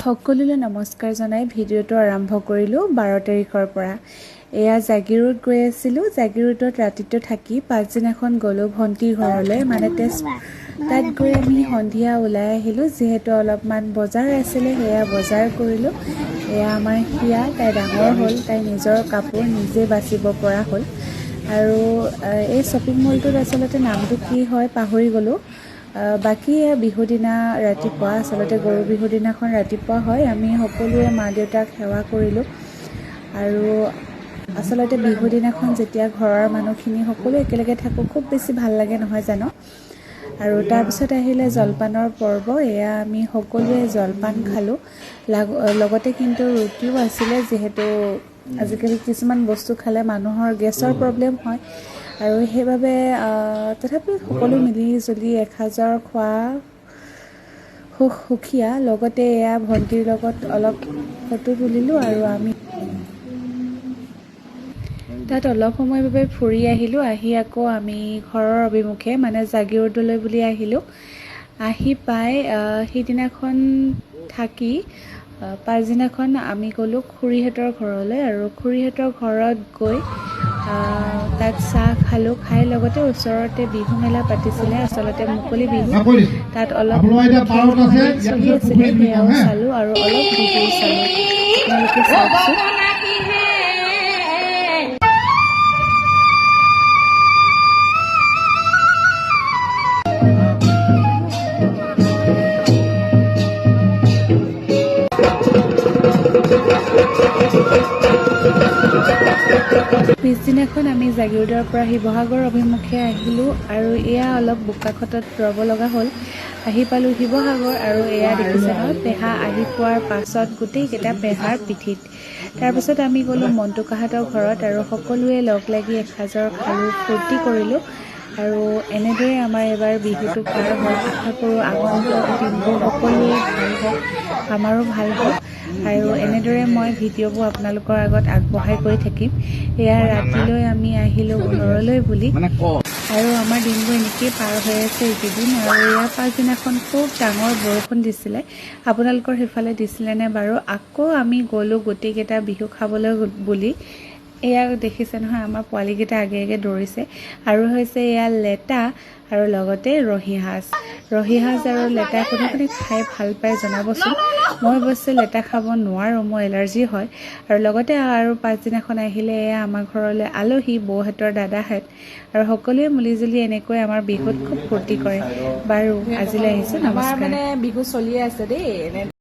সকলোলৈ নমস্কাৰ জনাই ভিডিঅ'টো আৰম্ভ কৰিলোঁ 12 তাৰিখৰ পৰা। এয়া জাগিৰোড গৈ আছিলোঁ। জাগিৰোডত ৰাতিটো থাকি পাছদিনাখন গ'লোঁ ভণ্টিৰ ঘৰলৈ, মানে তাত গৈ আমি সন্ধিয়া ওলাই আহিলোঁ। যিহেতু অলপমান বজাৰ আছিলে, সেয়া বজাৰ কৰিলোঁ। এয়া আমাৰ হিয়া, তাই ডাঙৰ হ'ল, তাই নিজৰ কাপোৰ নিজে বাচিব পৰা হ'ল। আৰু এই শ্বপিং মলটোত আচলতে নামটো কি হয় পাহৰি গ'লোঁ। বাকী বিহু দিনা ৰাতিপুৱা, আচলতে গৰু বিহু দিনাখন ৰাতিপুৱা হয়। আমি সকলোৱে মা দেউতাক সেৱা কৰিলোঁ। আৰু আচলতে বিহু দিনাখন যেতিয়া ঘৰৰ মানুহখিনি সকলো একেলগে থাকোঁ, খুব বেছি ভাল লাগে নহয় জানো। আৰু তাৰপিছত আহিলে জলপানৰ পৰ্ব। এয়া আমি সকলোৱে জলপান খালোঁ, লগতে কিন্তু ৰুটিও আছিলে। যিহেতু আজিকালি কিছুমান বস্তু খালে মানুহৰ গেছৰ প্ৰব্লেম হয়, আৰু সেইবাবে তথাপি সকলো মিলি জুলি এসাঁজৰ খোৱা সুখীয়া। লগতে এয়া ভণ্টিৰ লগত অলপ ফটো তুলিলোঁ, আৰু আমি তাত অলপ সময়ৰ বাবে ফুৰি আহিলোঁ। আহি আকৌ আমি ঘৰৰ অভিমুখে, মানে জাগিৰোডলৈ বুলি আহিলোঁ। আহি পাই সিদিনাখন থাকি পাছদিনাখন আমি গ'লোঁ খুৰীহঁতৰ ঘৰলৈ, আৰু খুৰীহঁতৰ ঘৰত গৈ তাত চাহ খালোঁ। খাই লগতে ওচৰতে বিহু মেলা পাতিছিলে, আচলতে মুকলি বিহু। তাত অলপ চলি আছিলে, সেয়াও চালোঁ আৰু অলপ বিহু চালোঁ। আপোনালোকে চাওকচোন। পিছদিনাখন আমি জাগিৰোডৰ পৰা শিৱসাগৰ অভিমুখে আহিলোঁ, আৰু এয়া অলপ বোকাখতত ৰ'ব লগা হ'ল। আহি পালোঁ শিৱসাগৰ, আৰু এয়া দেখিছে নহয়, পেহা আহি পোৱাৰ পাছত গোটেইকেইটা পেহাৰ পিঠিত। তাৰপিছত আমি গ'লোঁ মণ্টু কাহঁতৰ ঘৰত, আৰু সকলোৱে লগ লাগি এসাঁজৰ খালোঁ, ফূৰ্তি কৰিলোঁ। আৰু এনেদৰে আমাৰ এবাৰ বিহুটো পাৰ হ'ল। আশা কৰোঁ আগন্তুক দিনবোৰ সকলোৱে ভাল হওক, আমাৰো ভাল হওক। আৰু এনেদৰে মই ভিডিঅ'বোৰ আপোনালোকৰ আগত আগবঢ়াই গৈ থাকিম। এয়া ৰাতিলৈ আমি আহিলোঁ ঘৰলৈ বুলি, আৰু আমাৰ দিনবোৰ এনেকেই পাৰ হৈ আছে এইকেইদিন। আৰু ইয়াৰ পাছদিনাখন খুব ডাঙৰ বৰষুণ দিছিলে। আপোনালোকৰ সেইফালে দিছিলেনে বাৰু? আকৌ আমি গ'লোঁ গোটেইকেইটা বিহু খাবলৈ বুলি। এয়া দেখিছে নহয়, আমাৰ পোৱালীকেইটা আগে আগে দৌৰিছে। আৰু হৈছে এয়া লেটা, আৰু লগতে ৰহি সাজ আৰু লেটা কোনে কোনে খাই ভাল পায় জনাবচোন। মই অৱশ্যে লেটা খাব নোৱাৰোঁ, মোৰ এলাৰ্জি হয়। আৰু লগতে আৰু পাছদিনাখন আহিলে এয়া আমাৰ ঘৰলৈ আলহী, বৌহঁতৰ দাদাহঁত, আৰু সকলোৱে মিলি জুলি এনেকৈ আমাৰ বিহুত খুব ফূৰ্তি কৰে। বাৰু আজিলৈ আহিছোঁ, নমস্কাৰ। মানে বিহু চলিয়ে আছে দেই।